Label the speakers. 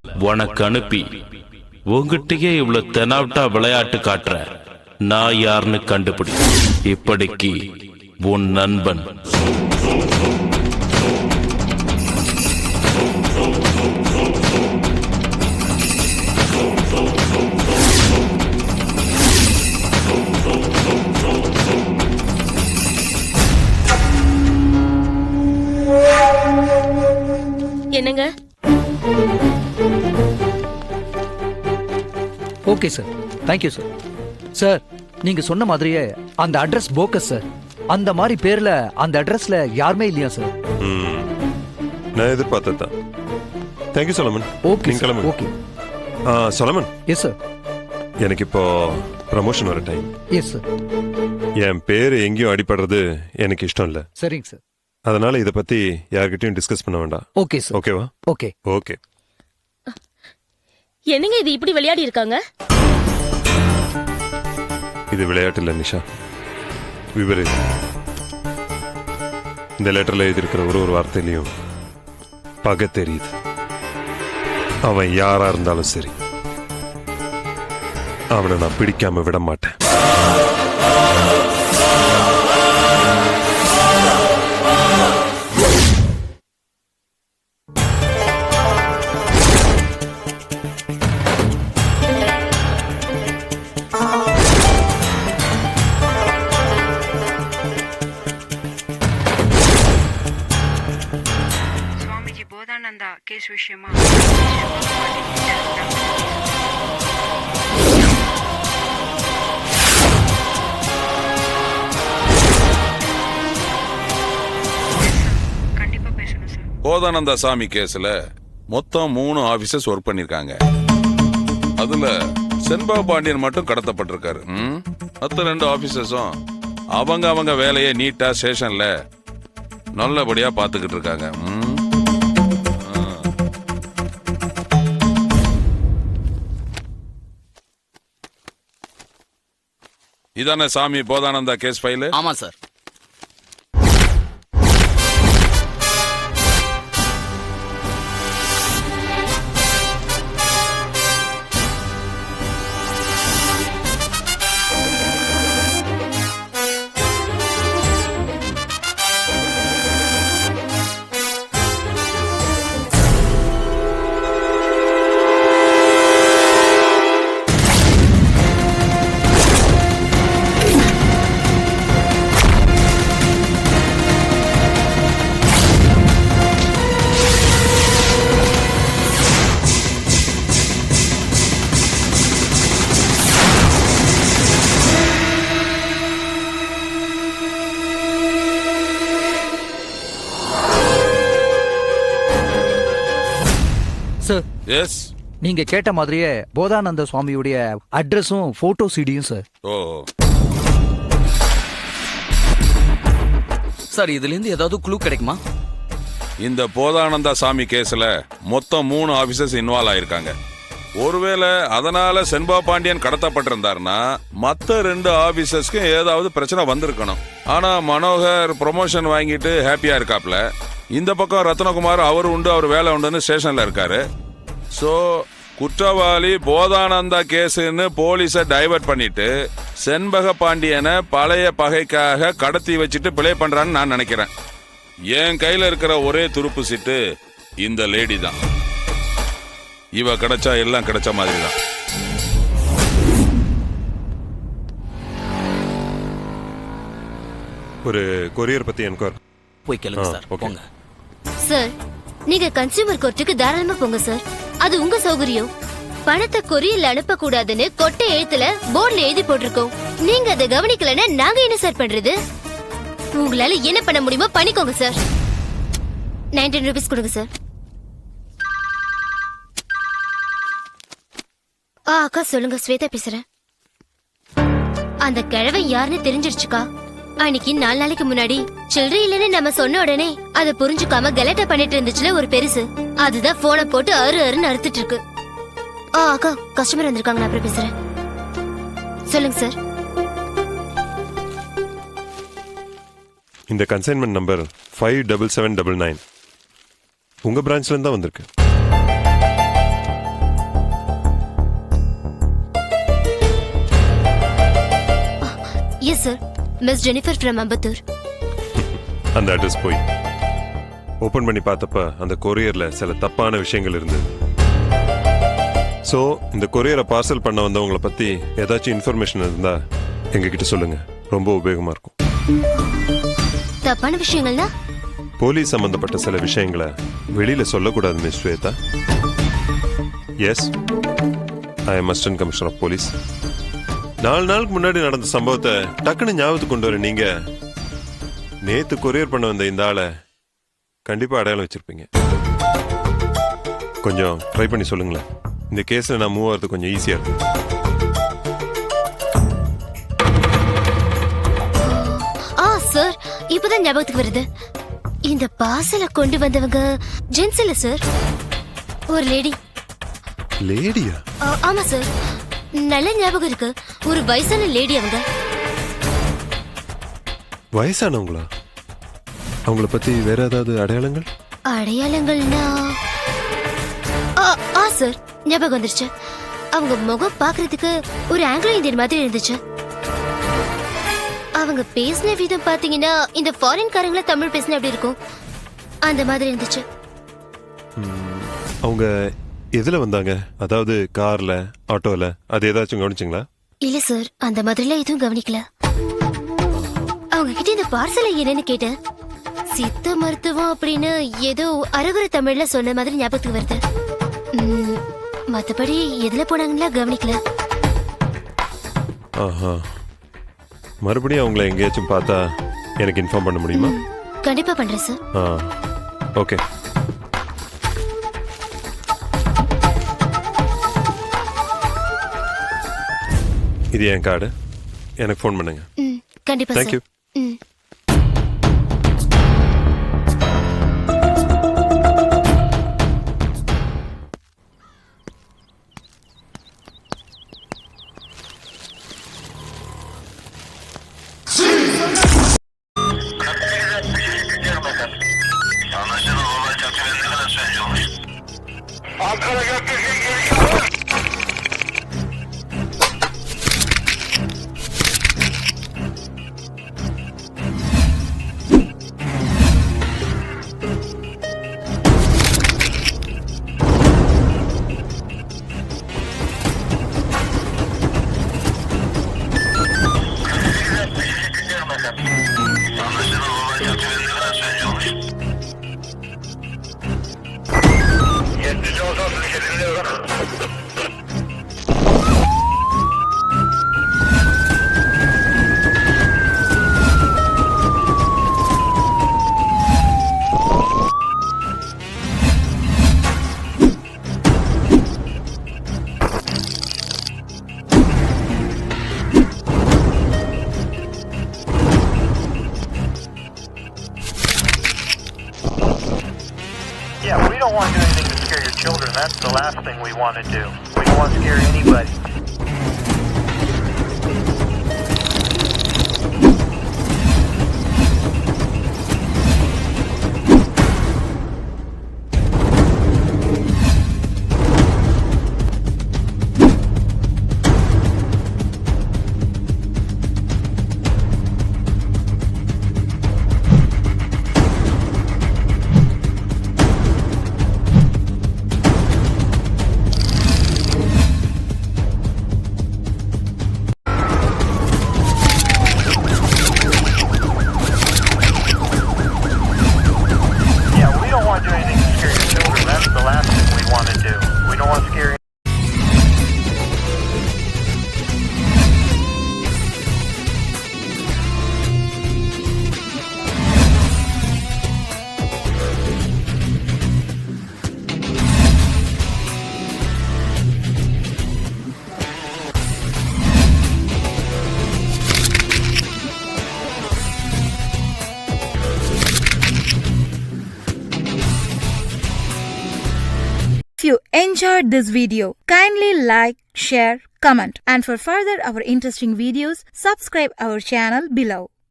Speaker 1: உனக்கு அனுப்பி உங்ககிட்டயே இவ்வளவு தெனாவட்டா விளையாட்டு காட்டுற நான் யாருன்னு கண்டுபிடி. இப்படிக்கு உன் நண்பன்.
Speaker 2: என்னங்க?
Speaker 3: Okay sir, thank you sir. Sir, நீங்க சொன்ன மாதிரியே அந்த அட்ரஸ் போக்கஸ் சார். அந்த மாதிரி பேர்ல அந்த அட்ரஸ்ல யாருமே இல்லையா சார்?
Speaker 4: நான் எதிர்பார்த்ததான். Thank you Solomon.
Speaker 3: Okay sir. Okay
Speaker 4: Solomon.
Speaker 3: Yes sir.
Speaker 4: எனக்கு இப்போ ப்ரமோஷன் வர டைம்.
Speaker 3: Yes sir.
Speaker 4: என் பேர் எங்கேயும் அடிபடுறது எனக்கு இஷ்டம் இல்லை.
Speaker 3: சரிங்க சார்.
Speaker 4: அதனால இதை பத்தி யார்கிட்டயும் டிஸ்கஸ் பண்ண வேண்டாம்.
Speaker 3: Okay sir.
Speaker 4: ஓகேவா?
Speaker 3: Okay
Speaker 4: okay.
Speaker 2: என்னங்க இது இப்படி விளையாடி இருக்காங்க?
Speaker 4: இது விளையாட்டு இல்ல நிஷா, விபரீதம். இந்த லெட்டர்ல எழுதியிருக்கிற ஒரு வார்த்தையிலையும் பகை தெரியுது. அவன் யாரா இருந்தாலும் சரி, அவனை நான் பிடிக்காம விட மாட்டேன்.
Speaker 5: போதானந்தா கேஸ் விஷயமா கண்டிப்பா பேசணும் சார்.
Speaker 6: போதானந்தா சாமி கேஸ்ல மொத்தம் 3 ஆபீசர்ஸ் ஒர்க் பண்ணிருக்காங்க. அதுல செண்பா பாண்டியன் மட்டும் கடத்தப்பட்டிருக்காரு. மற்ற 2 ஆபீசர்ஸும் அவங்க வேலையை நீட்டா ஸ்டேஷன்ல நல்லபடியா பாத்துக்கிட்டு இருக்காங்க. இதானே சாமி போதானந்தா கேஸ் ஃபைல்?
Speaker 7: ஆமா சார்.
Speaker 3: Sir,
Speaker 6: yes.
Speaker 3: நீங்க கேட்ட மாதிரியே போதானந்த சுவாமியுடைய அட்ரஸும் போட்டோ சிடியும் சார்.
Speaker 6: ஓ
Speaker 7: சார், இதுல இருந்து ஏதாவது க்ளூ கிடைக்குமா?
Speaker 6: இந்த போதானந்தா சாமி கேஸ்ல மொத்தம் 3 ஆபீசர்ஸ் இன்வால்வ் ஆயிருக்காங்க. ஒருவேளை அதனால செண்பா பாண்டியன் கடத்தப்பட்டிருந்தாருன்னா மற்ற 2 ஆபீசர்ஸ்க்கு ஏதாவது பிரச்சனை வந்திருக்கணும். ஆனா மனோகர் ப்ரொமோஷன் வாங்கிட்டு ஹாப்பியா இருக்காப்ல. இந்த பக்கம் ரத்னகுமார் அவர் உண்டு அவர் வேலை உண்டுன்னு ஸ்டேஷன்ல இருக்காரு. சோ குற்றவாளி போதானந்தா கேஸ்ன்னு போலீஸை டைவர்ட் பண்ணிட்டு செண்பக பாண்டியனை பழைய பகைக்காக கடத்தி வச்சுட்டு பிளே பண்றான்னு நான் நினைக்கிறேன். என் கையில இருக்கிற ஒரே துருப்பு சீட்டு இந்த லேடி தான். இவ கிடைச்சா எல்லாம் கிடைச்ச மாதிரி தான்.
Speaker 4: ஒரு கொரியர் பத்தி என்கொயர்
Speaker 7: போய் கேளுங்க சார். போங்க
Speaker 2: சார். நீங்க கன்சியூமர் கோர்ட்டுக்கு தாராளமா போங்க சார். அது உங்க சௌகரியம். பணத்தை கொரியர்ல அனுப்ப கூடாதுன்னு கொட்டை எழுத்துல போர்டுல எழுதி போட்டிருக்கோம். நீங்க அதை கவனிக்கலன்னா நாங்க என்ன சார் பண்றது? உங்களால என்ன பண்ண முடியுமோ பண்ணிக்கோங்க சார். 19 ரூபீஸ் கொடுங்க சார். அக்கா சொல்லுங்க, ஸ்வேதா பேசுறேன். அந்த கிழவன் யாருன்னு தெரிஞ்சிருச்சுக்கா. அன்னைக்கு 4 நாளைக்கு முன்னாடி சில்லறை இல்லன்னு நம்ம சொன்ன உடனே அதை புரிஞ்சுக்காம கலாட்டா பண்ணிட்டு இருந்துச்சுல ஒரு பெருசு. அதுதான் போனை போட்டு அருன்னு அறுத்துட்டு இருக்கு. அக்கா கஸ்டமர் வந்திருக்காங்க, நான் அப்புறம் பேசுறேன். சொல்லுங்க சார்.
Speaker 4: இந்த கன்சைன்மெண்ட் நம்பர் 57799 உங்க பிரான்ச்ல இருந்து தான் வந்திருக்கு.
Speaker 2: Miss Jennifer from Ambattur.
Speaker 4: அந்த அட்ரஸ் போய் ஓபன் பண்ணி பார்த்தப்ப அந்த கொரியர்ல சில தப்பான விஷயங்கள் இருந்தது. ஸோ இந்த கொரியரை பார்சல் பண்ண வந்தவங்களை பத்தி ஏதாச்சும் இன்ஃபர்மேஷன் இருந்தா எங்ககிட்ட சொல்லுங்க, ரொம்ப உபயோகமா இருக்கும்.
Speaker 2: தப்பான விஷயங்கள்னா?
Speaker 4: போலீஸ் சம்பந்தப்பட்ட சில விஷயங்களை வெளியில சொல்லக்கூடாது miss Shweta. Yes, I am assistant commissioner of police. 4 நாளுக்கு முன்னாடி நடந்த சம்பவத்தை டக்குன்னு ஞாபகத்துக்கு கொண்டு வர நீங்க நேத்து கொரியர் பண்ண வந்த இந்த ஆளை கண்டிப்பா அடையாளம் வச்சிருப்பீங்க. கொஞ்சம் ட்ரை பண்ணி சொல்லுங்களேன். இந்த கேஸ்ல நான் மூவ் ஆகிறது கொஞ்சம் ஈஸியா இருக்கும்.
Speaker 2: சார், இப்பதான் ஞாபகத்துக்கு வருது. இந்த பார்சலை கொண்டு வந்தவங்க ஜென்ஸ் இல்ல சார், ஒரு லேடி.
Speaker 4: லேடியா?
Speaker 2: ஆமா சார், நல்ல ஞாபகம் இருக்கு. ஒரு வயசான லேடி. அவங்க
Speaker 4: வயசானவங்களா? அவங்கள பத்தி வேற ஏதாவது அடையாளங்கள்?
Speaker 2: அடையாளங்கள்னா சார், ஞாபகம் வந்துருச்சு. அவங்க முகம் பாக்குறதுக்கு ஒரு ஆங்கிலோ இந்தியன் மாதிரி இருந்துச்சு. அவங்க பேசின விதம் பாத்தீங்கன்னா இந்த ஃபாரின் காரங்கள தமிழ் பேசின எப்படி இருக்கும் அந்த மாதிரி இருந்துச்சு.
Speaker 4: அவங்க எதுல வந்தாங்க? அதாவது கார்ல, ஆட்டோல, அது ஏதாச்சும் கவனிச்சிங்களா?
Speaker 2: இல்ல சார், அந்த மாதிரிலாம் எதுவும் கவனிக்கல. அவங்க கிட்ட இந்த பார்சலை என்னன்னு கேட்டேன். சித்த மருத்துவம் அப்படின்னு ஏதோ அரகுர தமிழ்ல சொன்ன மாதிரி ஞாபகத்துக்கு வருது. மத்தபடி எதுல போனாங்கன்னா கவனிக்கல.
Speaker 4: ஆஹா, மறுபடியும் அவங்கள எங்கேயாச்சும் பார்த்தா எனக்கு இன்ஃபார்ம் பண்ண முடியுமா?
Speaker 2: கண்டிப்பா பண்றேன் சார்.
Speaker 4: ஓகே. இது என் கார்டு, எனக்கு ஃபோன் பண்ணுங்க.
Speaker 2: கண்டிப்பா sir.
Speaker 4: Thank you.
Speaker 8: Yeah, we don't want to do anything to scare your children. That's the last thing we want to do. We don't want to scare anybody.
Speaker 9: If you enjoyed this video, kindly like, share, comment, and for further our interesting videos, subscribe our channel below.